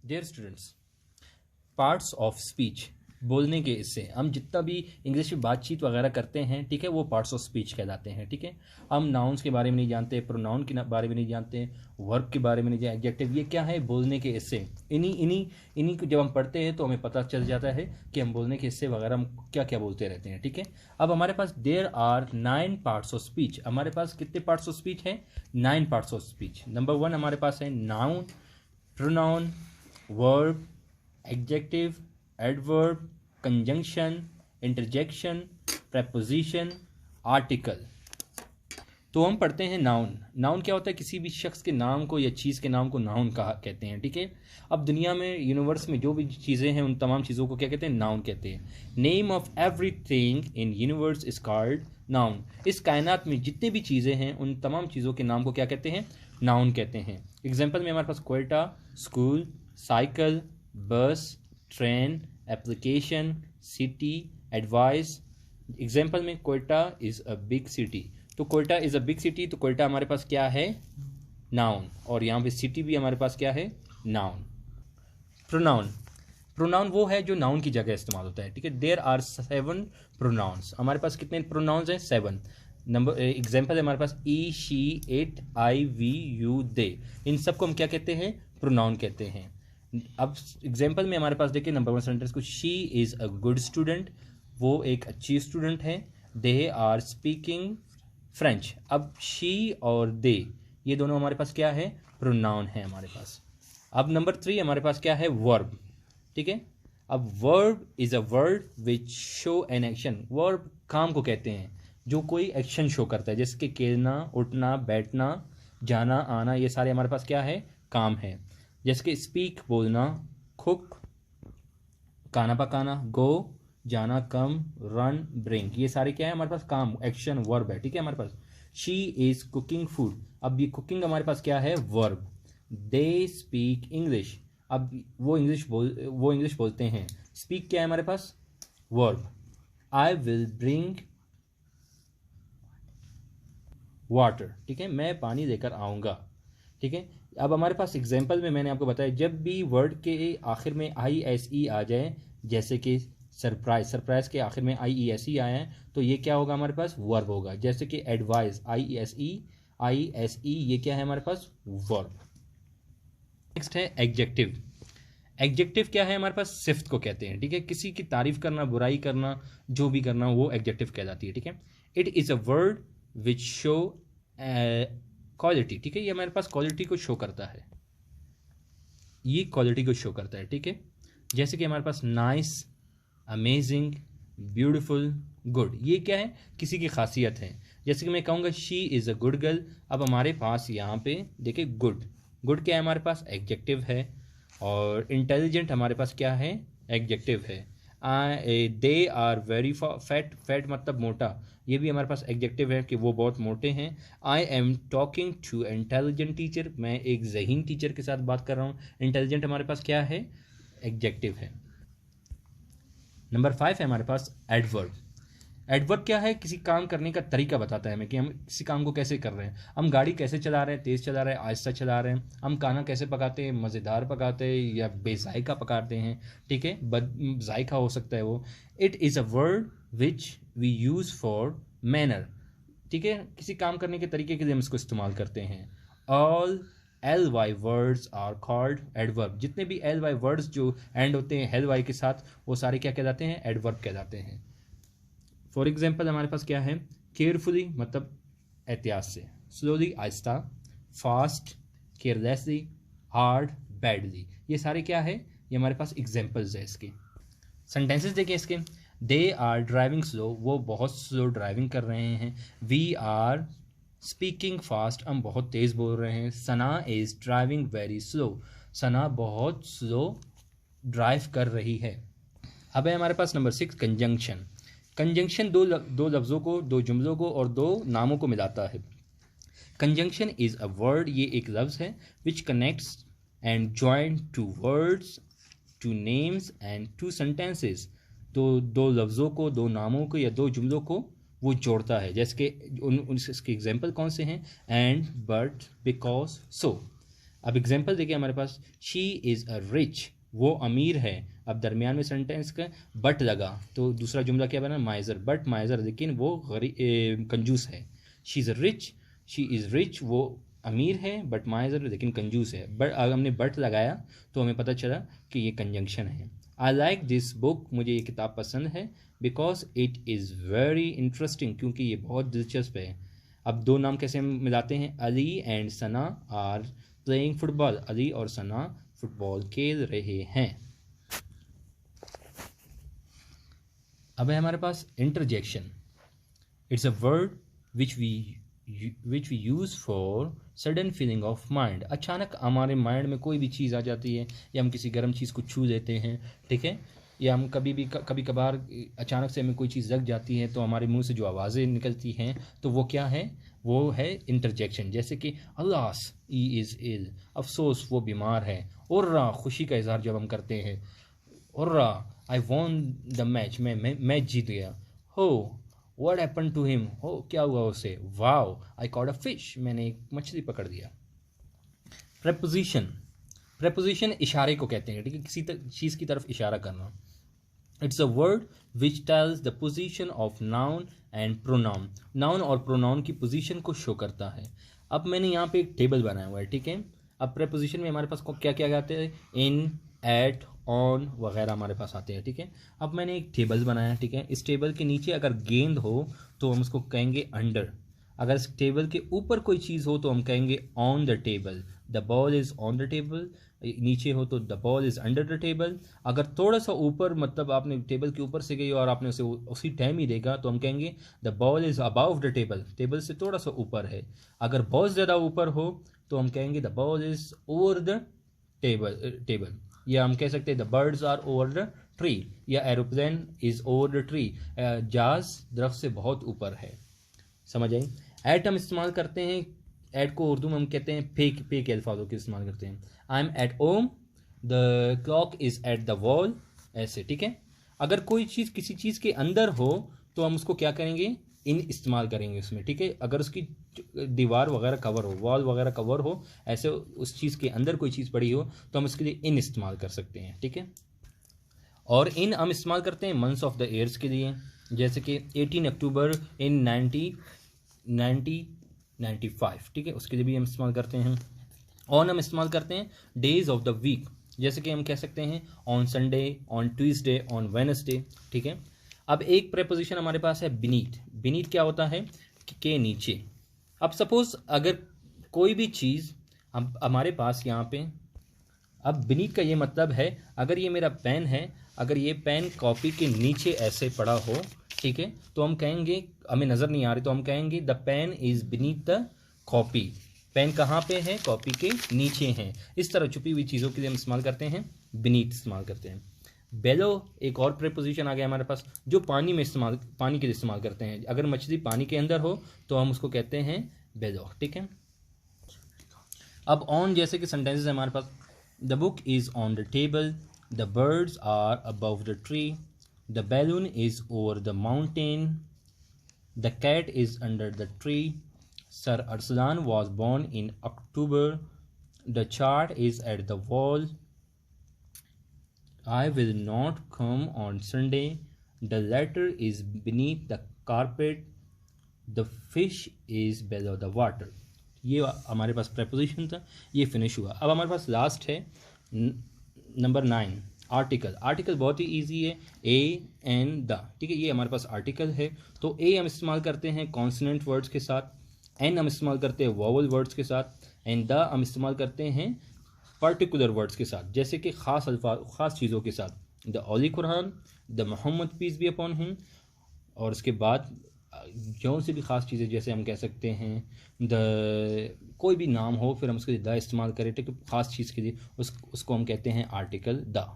Dear students, parts of speech, बोलने के इससे हम जितना भी इंग्लिश में बातचीत वगैरह करते हैं, ठीक है, वो पार्ट्स ऑफ स्पीच कहलाते हैं। ठीक है, हम नाउन्स के बारे में नहीं जानते, प्रोनाउन के बारे में नहीं जानते, वर्ब के बारे में नहीं जानते, एडजेक्टिव, ये क्या है, बोलने के हिस्से। इन्हीं इन्हीं इन्हीं को जब हम पढ़ते हैं तो हमें पता चल जाता है कि हम बोलने के हिस्से वगैरह हम क्या क्या बोलते रहते हैं। ठीक है, अब हमारे पास there are 9 parts of speech. हमारे पास कितने पार्ट्स ऑफ स्पीच हैं? 9 पार्ट्स ऑफ स्पीच। नंबर 1 हमारे पास है noun, pronoun, verb, adjective, adverb, conjunction, interjection, preposition, article. तो हम पढ़ते हैं नाउन। नाउन क्या होता है? किसी भी शख्स के नाम को या चीज़ के नाम को नाउन कहा कहते हैं। ठीक है, अब दुनिया में, यूनिवर्स में जो भी चीज़ें हैं उन तमाम चीज़ों को क्या कहते हैं? नाउन कहते हैं। Name of everything in universe is called noun. इस कायनात में जितनी भी चीज़ें हैं उन तमाम चीज़ों के नाम को क्या कहते हैं? नाउन कहते हैं। एग्जाम्पल में हमारे पास Quetta, school, cycle, bus, train, application, city, advice. Example में Quetta is a big city, तो Quetta is a big city, तो कोयटा हमारे पास क्या है? नाउन। और यहाँ पे सिटी भी हमारे पास क्या है? नाउन। प्रोनाउन, प्रोनाउन वो है जो नाउन की जगह इस्तेमाल होता है। ठीक है, देयर आर 7 प्रोनाउंस। हमारे पास कितने प्रोनाउंस हैं? 7। नंबर एग्जाम्पल है हमारे पास he, she, it, I, we, you, they. इन सबको हम क्या कहते हैं? प्रोनाउन कहते हैं। अब एग्जाम्पल में हमारे पास देखिए, नंबर 1 सेंटेंस को, she is a good student, वो एक अच्छी स्टूडेंट है। They are speaking French. अब शी और दे, ये दोनों हमारे पास क्या है? प्रोनाउन है हमारे पास। अब नंबर 3 हमारे पास क्या है? वर्ब। ठीक है, अब verb is a word which show an action. Verb काम को कहते हैं जो कोई एक्शन शो करता है, जैसे कि खेलना, उठना, बैठना, जाना, आना, ये सारे हमारे पास क्या है? काम है। जैसे कि स्पीक बोलना, कुक खाना पकाना, गो जाना, कम, रन, ब्रिंग, ये सारे क्या है हमारे पास? काम, एक्शन, वर्ब है। ठीक है, हमारे पास शी इज कुकिंग फूड। अब ये कुकिंग हमारे पास क्या है? वर्ब। दे स्पीक इंग्लिश, अब वो इंग्लिश बोलते हैं। स्पीक क्या है हमारे पास? Verb. I will bring water, ठीक है, मैं पानी लेकर आऊँगा। ठीक है, अब हमारे पास एग्जाम्पल में मैंने आपको बताया, जब भी वर्ड के आखिर में आई एस ई आ जाए, जैसे कि सरप्राइज, सरप्राइज के आखिर में आई ई एस ई आया है, तो ये क्या होगा हमारे पास? वर्ब होगा। जैसे कि एडवाइस, आई एस ई, ये क्या है हमारे पास? वर्ब। नेक्स्ट है एग्जेक्टिव। एग्जेक्टिव क्या है हमारे पास? सिफ्त को कहते हैं। ठीक है, किसी की तारीफ करना, बुराई करना, जो भी करना, वो एग्जेक्टिव कहलाती है। ठीक है, it is a word which show quality. ठीक है, ये हमारे पास क्वालिटी को शो करता है, ये क्वालिटी को शो करता है। ठीक है, जैसे कि हमारे पास नाइस, अमेजिंग, ब्यूटीफुल, गुड, ये क्या है? किसी की खासियत है। जैसे कि मैं कहूँगा she is a good girl, अब हमारे पास यहाँ पे देखिए गुड, गुड क्या है हमारे पास? एग्जेक्टिव है। और इंटेलिजेंट हमारे पास क्या है? एग्जेक्टिव है। They are very fat, fat मतलब मोटा, ये भी हमारे पास एग्जेक्टिव है कि वो बहुत मोटे हैं। I am talking to intelligent teacher, मैं एक ज़हीन टीचर के साथ बात कर रहा हूँ। इंटेलिजेंट हमारे पास क्या है? एग्जेक्टिव है। नंबर 5 है हमारे पास एडवर्ब। एडवर्ब क्या है? किसी काम करने का तरीका बताता है हमें कि हम किसी काम को कैसे कर रहे हैं। हम गाड़ी कैसे चला रहे हैं, तेज़ चला रहे हैं, आहिस्ता चला रहे हैं। हम खाना कैसे पकाते हैं, मज़ेदार पकाते हैं या बेजायका पकाते हैं। ठीक है, बद जायका हो सकता है वो। It is a word which we use for manner. ठीक है, किसी काम करने के तरीके के लिए हम इसको इस्तेमाल करते हैं। All L Y words are called adverb. जितने भी एल वाई वर्ड्स जो एंड होते हैं एल वाई के साथ, वो सारे क्या कहलाते हैं? एडवर्ब कहलाते हैं। फॉर एग्जाम्पल हमारे पास क्या है? केयरफुली मतलब एहतियात से, स्लोली आहिस्ता, फास्ट, केयरलेसली, हार्ड, बैडली, ये सारे क्या है? ये हमारे पास एग्जाम्पल्स है इसके। सेंटेंसेस देखिए इसके। दे आर ड्राइविंग स्लो, वो बहुत स्लो ड्राइविंग कर रहे हैं। वी आर स्पीकिंग फास्ट, हम बहुत तेज़ बोल रहे हैं। सना इज़ ड्राइविंग वेरी स्लो, सना बहुत स्लो ड्राइव कर रही है। अब है हमारे पास नंबर 6 कंजंक्शन। कंजंक्शन दो लफ्ज़ों को, दो जुमलों को और दो नामों को मिलाता है। कंजंक्शन इज़ अ वर्ड, ये एक लफ्ज़ है, which connects and join two words, two names and two sentences. तो दो लफ्ज़ों को, दो नामों को या दो जुमलों को वो जोड़ता है। जैसे कि इसके एग्जाम्पल कौन से हैं? एंड, बट, बिकॉज, सो। अब एग्जाम्पल देखिए हमारे पास, शी इज़ अ रिच, वो अमीर है। अब दरमियान में सेंटेंस का बट लगा तो दूसरा जुमला क्या बना, माइजर, बट माइजर, लेकिन वो कंजूस है। She is rich, she is rich, वो अमीर है, बट माइजर, लेकिन कंजूस है। बट अगर हमने बट लगाया तो हमें पता चला कि ये कंजंक्शन है। आई लाइक दिस बुक, मुझे ये किताब पसंद है, because it is very interesting, क्योंकि ये बहुत दिलचस्प है। अब दो नाम कैसे मिलाते हैं, Ali and Sana are playing football, Ali और सना फुटबॉल खेल रहे हैं। अब है हमारे पास interjection. It's a word which we use for sudden feeling of mind. अचानक हमारे माइंड में कोई भी चीज़ आ जाती है, या हम किसी गर्म चीज़ को छू लेते हैं, ठीक है, या हम कभी कभार अचानक से हमें कोई चीज़ लग जाती है तो हमारे मुंह से जो आवाज़ें निकलती हैं तो वो क्या है, वो है इंटरजेक्शन। जैसे कि अल्लास ही इज़ इल, अफसोस वो बीमार है। उर्रा, खुशी का इजहार जब हम करते हैं, उर्रा आई वॉन द मैच, मैं मैच जीत गया। हो व्हाट हैपन टू हिम, हो क्या हुआ उसे। Wow I caught a fish, मैंने एक मछली पकड़ दिया। प्रेपोजिशन, प्रेपोजिशन इशारे को कहते हैं, ठीक है, किसी चीज़ की तरफ इशारा करना। It's a word which tells the position of noun and pronoun, noun और प्रोनाउन की पोजीशन को शो करता है। अब मैंने यहाँ पे एक टेबल बनाया हुआ है, ठीक है। अब प्रेपोजिशन में हमारे पास क्या क्या आते हैं, इन, एट, ऑन वगैरह हमारे पास आते हैं, ठीक है। अब मैंने एक टेबल बनाया, ठीक है। इस टेबल के नीचे अगर गेंद हो तो हम उसको कहेंगे अंडर, अगर इस टेबल के ऊपर कोई चीज़ हो तो हम कहेंगे on the table, the ball is on the table. नीचे हो तो the ball is under the table. अगर थोड़ा सा ऊपर, मतलब आपने टेबल के ऊपर से गई और आपने उसे उसी टाइम ही देखा तो हम कहेंगे the ball is above the table, table से थोड़ा सा ऊपर है। अगर बहुत ज़्यादा ऊपर हो तो हम कहेंगे the ball is over the table. या हम कह सकते हैं the birds are over the tree, या aeroplane is over the tree, जहाज दरख्त से बहुत ऊपर है। समझ आई। एट हम इस्तेमाल करते हैं, एट को उर्दू में हम कहते हैं पे के अल्फाजों के इस्तेमाल करते हैं। I am at home, the clock is at the wall, ऐसे, ठीक है। अगर कोई चीज़ किसी चीज़ के अंदर हो तो हम उसको क्या करेंगे, इन इस्तेमाल करेंगे उसमें, ठीक है। अगर उसकी दीवार वगैरह कवर हो, वॉल वगैरह कवर हो, ऐसे उस चीज़ के अंदर कोई चीज़ पड़ी हो तो हम उसके लिए इन इस्तेमाल कर सकते हैं, ठीक है। और इन हम इस्तेमाल करते हैं मंथ्स ऑफ द ईयर्स के लिए, जैसे कि 18 अक्टूबर इन 1995, ठीक है, उसके लिए भी हम इस्तेमाल करते हैं। ऑन हम इस्तेमाल करते हैं डेज ऑफ द वीक, जैसे कि हम कह सकते हैं on Sunday, on Tuesday, on Wednesday, ठीक है। अब एक प्रेपोजिशन हमारे पास है बीनीथ। बीनीथ क्या होता है, के नीचे। अब सपोज अगर कोई भी चीज़ हमारे पास यहाँ पे, अब बीनीथ का ये मतलब है अगर ये मेरा पेन है, अगर ये पेन कॉपी के नीचे ऐसे पड़ा हो, ठीक है, तो हम कहेंगे, हमें नज़र नहीं आ रही तो हम कहेंगे the pen is beneath the copy. Pen कहाँ पे है, कॉपी के नीचे हैं। इस तरह छुपी हुई चीज़ों के लिए हम इस्तेमाल करते हैं बीनीथ इस्तेमाल करते हैं। बेलो एक और प्रेपोजिशन आ गया हमारे पास, जो पानी में इस्तेमाल, पानी के लिए इस्तेमाल करते हैं। अगर मछली पानी के अंदर हो तो हम उसको कहते हैं बेलो, ठीक है। अब ऑन जैसे कि सेंटेंसेस है हमारे पास, the book is on the table, the birds are above the tree, the balloon is over the mountain, the cat is under the tree, sir Arsalan was born in October, the chart is at the wall, I will not come on Sunday, the letter is beneath the carpet, the fish is below the water। ये हमारे पास preposition था, ये finish हुआ। अब हमारे पास last है number 9, article. Article बहुत ही easy है, ए एंड द, ठीक है, ये हमारे पास आर्टिकल है। तो ए हम इस्तेमाल करते हैं कॉन्सोनेंट वर्ड्स के साथ, एन हम इस्तेमाल करते हैं वोवल वर्ड्स के साथ, एंड द हम इस्तेमाल करते हैं पर्टिकुलर वर्ड्स के साथ, जैसे कि ख़ास चीज़ों के साथ। The holy Quran, the Muhammad peace be upon him, और उसके बाद जो से भी ख़ास चीज़ें, जैसे हम कह सकते हैं द, कोई भी नाम हो फिर हम उसके लिए द इस्तेमाल करें, ठीक है, ख़ास चीज़ के लिए उसको हम कहते हैं आर्टिकल द।